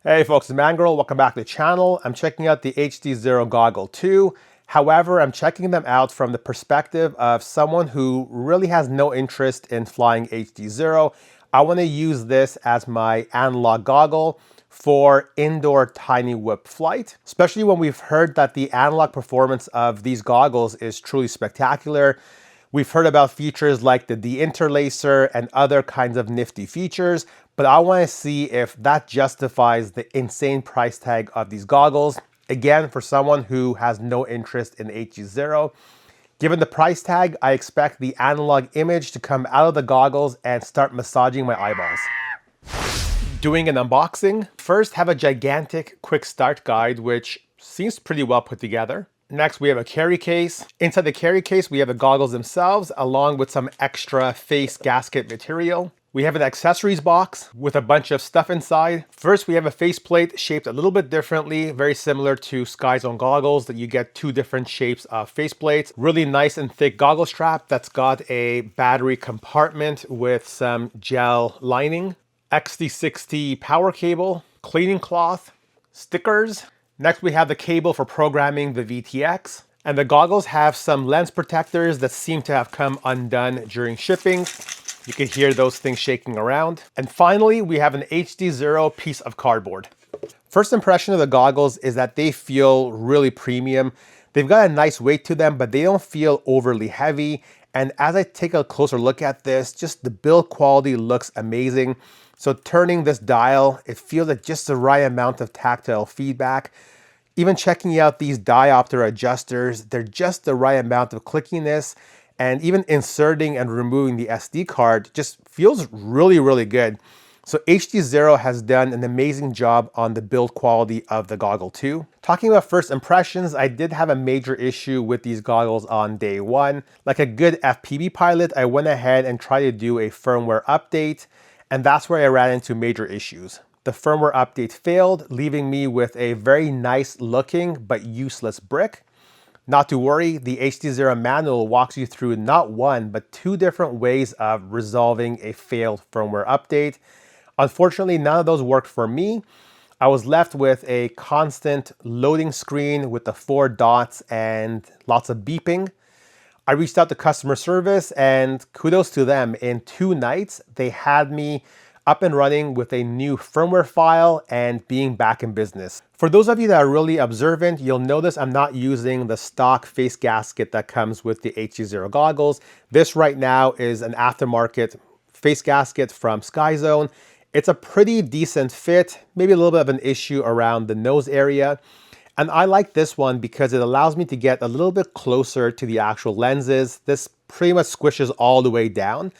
Hey folks, it's Mangrel. Welcome back to the channel. I'm checking out the HDZero Goggle 2. However, I'm checking them out from the perspective of someone who really has no interest in flying HDZero. I want to use this as my analog goggle for indoor tiny whip flight, especially when we've heard that the analog performance of these goggles is truly spectacular. We've heard about features like the deinterlacer and other kinds of nifty features, but I want to see if that justifies the insane price tag of these goggles. Again, for someone who has no interest in HDZero, given the price tag, I expect the analog image to come out of the goggles and start massaging my eyeballs. Doing an unboxing. First, have a gigantic quick start guide, which seems pretty well put together. Next, we have a carry case. Inside the carry case, we have the goggles themselves, along with some extra face gasket material. We have an accessories box with a bunch of stuff inside. First, we have a faceplate shaped a little bit differently, very similar to Skyzone goggles, that you get two different shapes of faceplates. Really nice and thick goggle strap that's got a battery compartment with some gel lining. XT60 power cable, cleaning cloth, stickers. Next, we have the cable for programming the VTX. And the goggles have some lens protectors that seem to have come undone during shipping. You can hear those things shaking around. And finally, we have an HDZero piece of cardboard. First impression of the goggles is that they feel really premium. They've got a nice weight to them, but they don't feel overly heavy. And as I take a closer look at this, just the build quality looks amazing. So turning this dial, it feels like just the right amount of tactile feedback. Even checking out these diopter adjusters, they're just the right amount of clickiness. And even inserting and removing the SD card just feels really, really good. So HDZero has done an amazing job on the build quality of the Goggle 2. Talking about first impressions, I did have a major issue with these goggles on day one. Like a good FPV pilot, I went ahead and tried to do a firmware update, and that's where I ran into major issues. The firmware update failed, leaving me with a very nice looking but useless brick. Not to worry, the HDZero manual walks you through not one, but two different ways of resolving a failed firmware update. Unfortunately, none of those worked for me. I was left with a constant loading screen with the 4 dots and lots of beeping. I reached out to customer service, and kudos to them. In 2 nights, they had me up and running with a new firmware file and being back in business. For those of you that are really observant, you'll notice I'm not using the stock face gasket that comes with the HDZero goggles. This right now is an aftermarket face gasket from Skyzone. It's a pretty decent fit, maybe a little bit of an issue around the nose area. And I like this one because it allows me to get a little bit closer to the actual lenses. This pretty much squishes all the way down.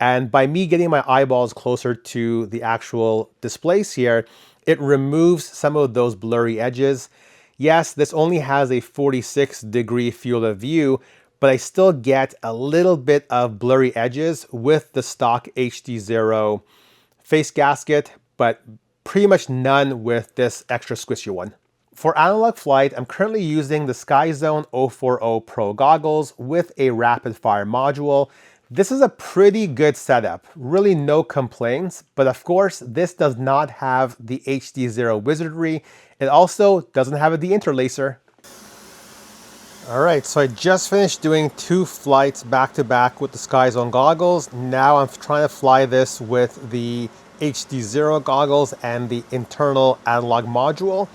And by me getting my eyeballs closer to the actual displays here, it removes some of those blurry edges. Yes, this only has a 46-degree field of view, but I still get a little bit of blurry edges with the stock HDZero face gasket, but pretty much none with this extra squishy one. For analog flight, I'm currently using the Skyzone 040 Pro goggles with a rapid fire module. This is a pretty good setup, really no complaints, but of course this does not have the HDZero wizardry. It also doesn't have a deinterlacer. All right, so I just finished doing 2 flights back to back with the Skyzone goggles. Now I'm trying to fly this with the HDZero goggles and the internal analog module.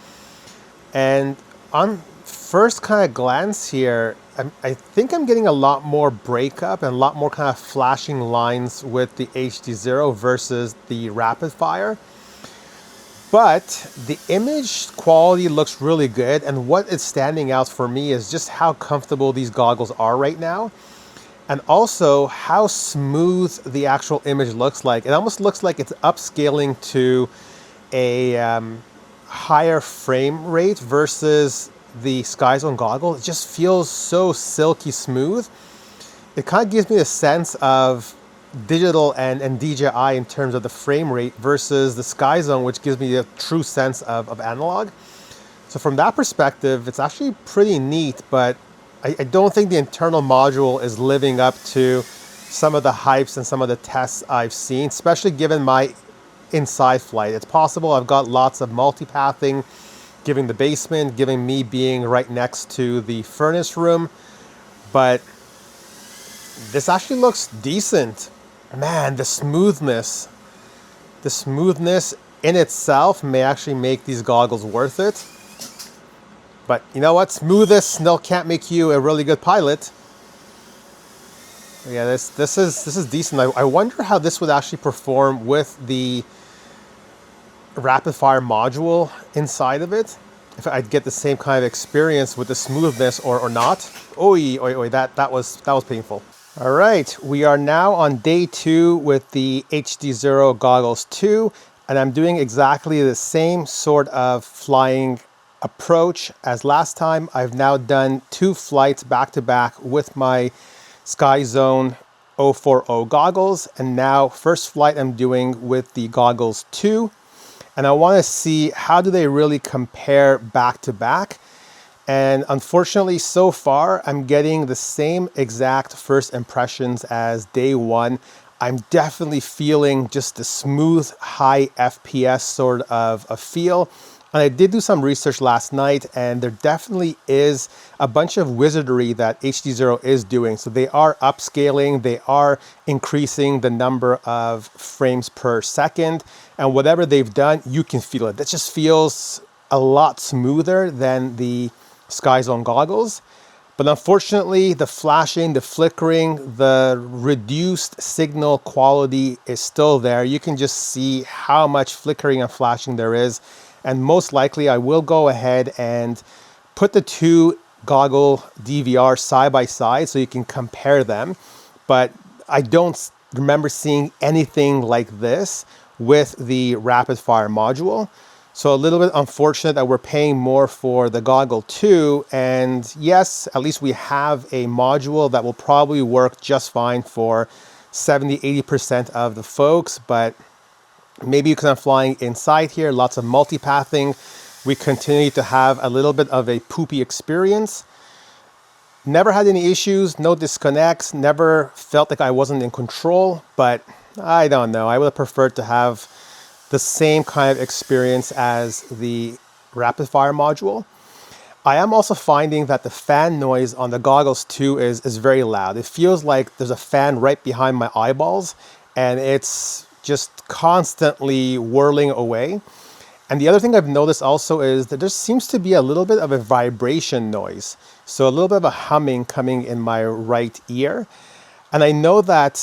And on first kind of glance here, I think I'm getting a lot more breakup and a lot more kind of flashing lines with the HDZero versus the rapid fire. But the image quality looks really good, and what is standing out for me is just how comfortable these goggles are right now, and also how smooth the actual image looks like. It almost looks like it's upscaling to a higher frame rate versus the Skyzone goggle. It just feels so silky smooth. It kind of gives me a sense of digital and DJI in terms of the frame rate versus the Skyzone, which gives me a true sense of analog. So from that perspective, it's actually pretty neat, but I don't think the internal module is living up to some of the hypes and some of the tests I've seen, especially given my inside flight. It's possible I've got lots of multipathing, giving the basement, giving me being right next to the furnace room, but this actually looks decent. Man, the smoothness in itself may actually make these goggles worth it. But you know what? Smoothest still can't make you a really good pilot. Yeah, this is decent. I wonder how this would actually perform with the rapid fire module inside of it. If I'd get the same kind of experience with the smoothness or not. Oi, that was painful. All right, we are now on day 2 with the HDZero Goggles 2, and I'm doing exactly the same sort of flying approach as last time. I've now done 2 flights back to back with my Skyzone 040 goggles, and now first flight I'm doing with the Goggles 2, and I want to see how do they really compare back to back. And unfortunately, so far, I'm getting the same exact first impressions as day 1. I'm definitely feeling just the smooth, high FPS sort of a feel. And I did do some research last night, and there definitely is a bunch of wizardry that HDZero is doing. So they are upscaling, they are increasing the number of frames per second, and whatever they've done, you can feel it. That just feels a lot smoother than the Skyzone goggles. But unfortunately, the flashing, the flickering, the reduced signal quality is still there. You can just see how much flickering and flashing there is. And most likely I will go ahead and put the 2 goggle DVRs side by side so you can compare them. But I don't remember seeing anything like this with the rapid fire module. So a little bit unfortunate that we're paying more for the Goggle 2, and yes, at least we have a module that will probably work just fine for 70–80% of the folks, but maybe because I'm flying inside here, lots of multipathing, we continue to have a little bit of a poopy experience. Never had any issues, no disconnects, never felt like I wasn't in control, but I don't know, I would have preferred to have the same kind of experience as the rapid fire module. I am also finding that the fan noise on the Goggles 2 is very loud. It feels like there's a fan right behind my eyeballs, and it's just constantly whirling away. And the other thing I've noticed also is that there seems to be a little bit of a vibration noise. So a little bit of a humming coming in my right ear. And I know that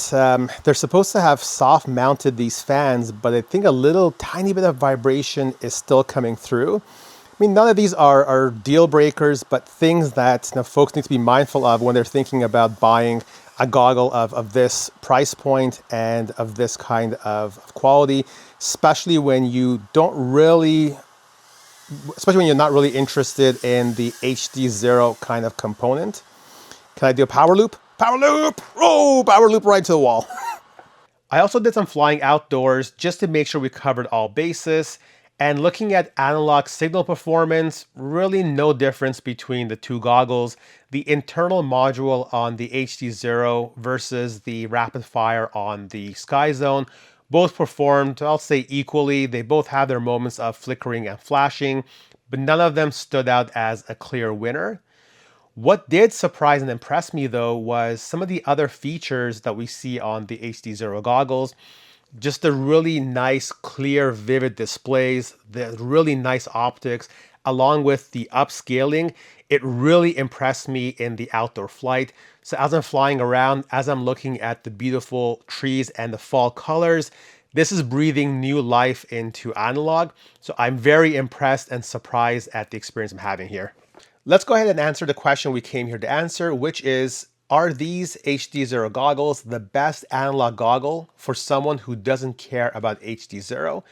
they're supposed to have soft mounted these fans, but I think a little tiny bit of vibration is still coming through. I mean, none of these are deal breakers, but things that folks need to be mindful of when they're thinking about buying a goggle of this price point and of this kind of quality, especially when you don't really, especially when you're not really interested in the HDZero kind of component. Can I do a power loop? Power loop! Oh, power loop right to the wall. I also did some flying outdoors just to make sure we covered all bases. And looking at analog signal performance, really no difference between the 2 goggles. The internal module on the HDZero versus the rapid fire on the Skyzone both performed, I'll say, equally. They both have their moments of flickering and flashing, but none of them stood out as a clear winner. What did surprise and impress me though was some of the other features that we see on the HDZero goggles. Just the really nice, clear, vivid displays, the really nice optics, along with the upscaling. It really impressed me in the outdoor flight. So as I'm flying around, as I'm looking at the beautiful trees and the fall colors, this is breathing new life into analog. So I'm very impressed and surprised at the experience I'm having here. Let's go ahead and answer the question we came here to answer, which is, are these HDZero goggles the best analog goggle for someone who doesn't care about HDZero?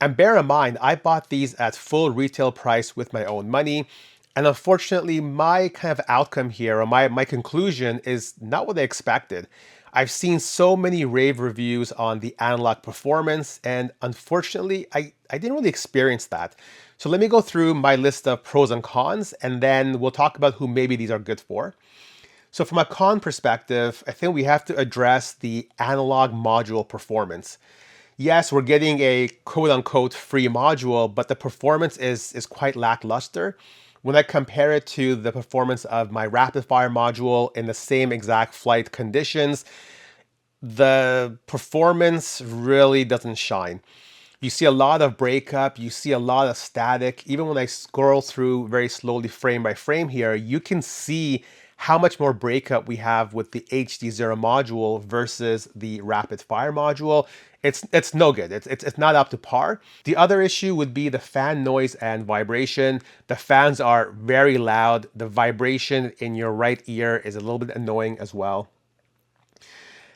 And bear in mind, I bought these at full retail price with my own money. And unfortunately, my kind of outcome here, or my conclusion, is not what I expected. I've seen so many rave reviews on the analog performance, and unfortunately, I didn't really experience that. So let me go through my list of pros and cons, and then we'll talk about who maybe these are good for. So from a con perspective, I think we have to address the analog module performance. yes, we're getting a quote-unquote free module, but the performance is quite lackluster. When I compare it to the performance of my rapid fire module in the same exact flight conditions, the performance really doesn't shine. You see a lot of breakup, you see a lot of static. Even when I scroll through very slowly frame by frame here, you can see how much more breakup we have with the HDZero module versus the rapid fire module. It's no good. It's not up to par. The other issue would be the fan noise and vibration. The fans are very loud. The vibration in your right ear is a little bit annoying as well.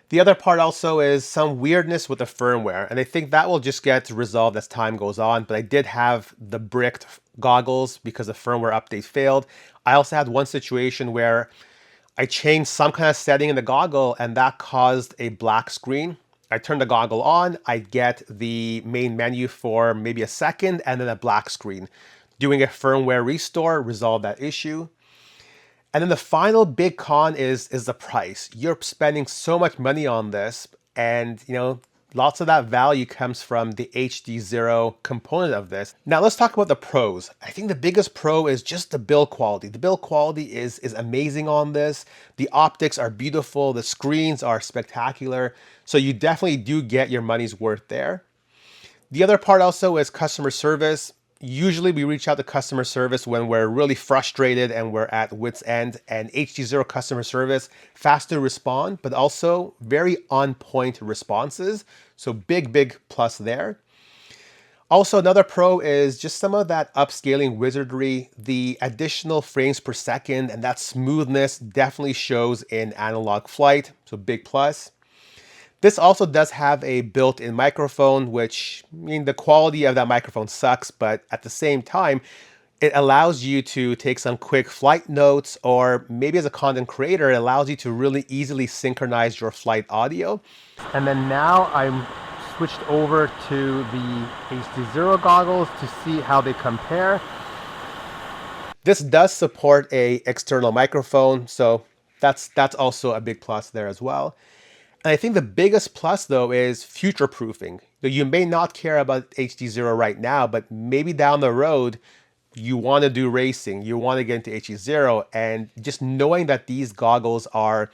The other part also is some weirdness with the firmware, and I think that will just get resolved as time goes on, but I did have the bricked goggles because the firmware update failed. I also had one situation where I changed some kind of setting in the goggle and that caused a black screen. I turn the goggle on, I get the main menu for maybe a second and then a black screen. Doing a firmware restore resolved that issue. And then the final big con is the price. You're spending so much money on this, and lots of that value comes from the HDZero component of this. Now let's talk about the pros. I think the biggest pro is just the build quality. The build quality is amazing on this. The optics are beautiful, the screens are spectacular, so you definitely do get your money's worth there. The other part also is customer service. Usually we reach out to customer service when we're really frustrated and we're at wit's end, and HDZero customer service, fast to respond, but also very on point responses. So big plus there. Also, another pro is just some of that upscaling wizardry. The additional frames per second and that smoothness definitely shows in analog flight. So big plus. This also does have a built-in microphone, which, the quality of that microphone sucks, but at the same time, it allows you to take some quick flight notes, or maybe as a content creator, it allows you to really easily synchronize your flight audio. And then now I'm switched over to the HDZero goggles to see how they compare. This does support a external microphone, so that's also a big plus there as well. And I think the biggest plus, though, is future-proofing. You may not care about HDZero right now, but maybe down the road, you want to do racing, you want to get into HDZero, and just knowing that these goggles are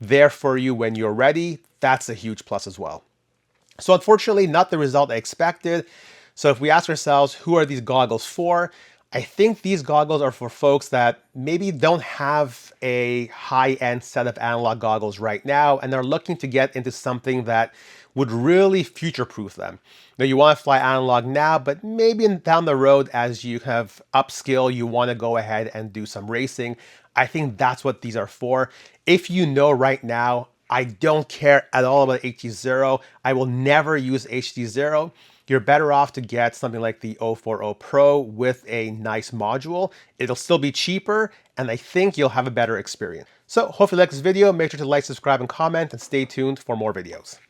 there for you when you're ready, that's a huge plus as well. So unfortunately, not the result I expected. So if we ask ourselves, who are these goggles for? I think these goggles are for folks that maybe don't have a high-end set of analog goggles right now, and they're looking to get into something that would really future-proof them. Now, you want to fly analog now, but maybe down the road, as you have upskill, you want to go ahead and do some racing. I think that's what these are for. If you know right now, I don't care at all about HDZero, I will never use HDZero, you're better off to get something like the 040 Pro with a nice module. It'll still be cheaper, and I think you'll have a better experience. So hopefully you like this video. Make sure to like, subscribe, and comment, and stay tuned for more videos.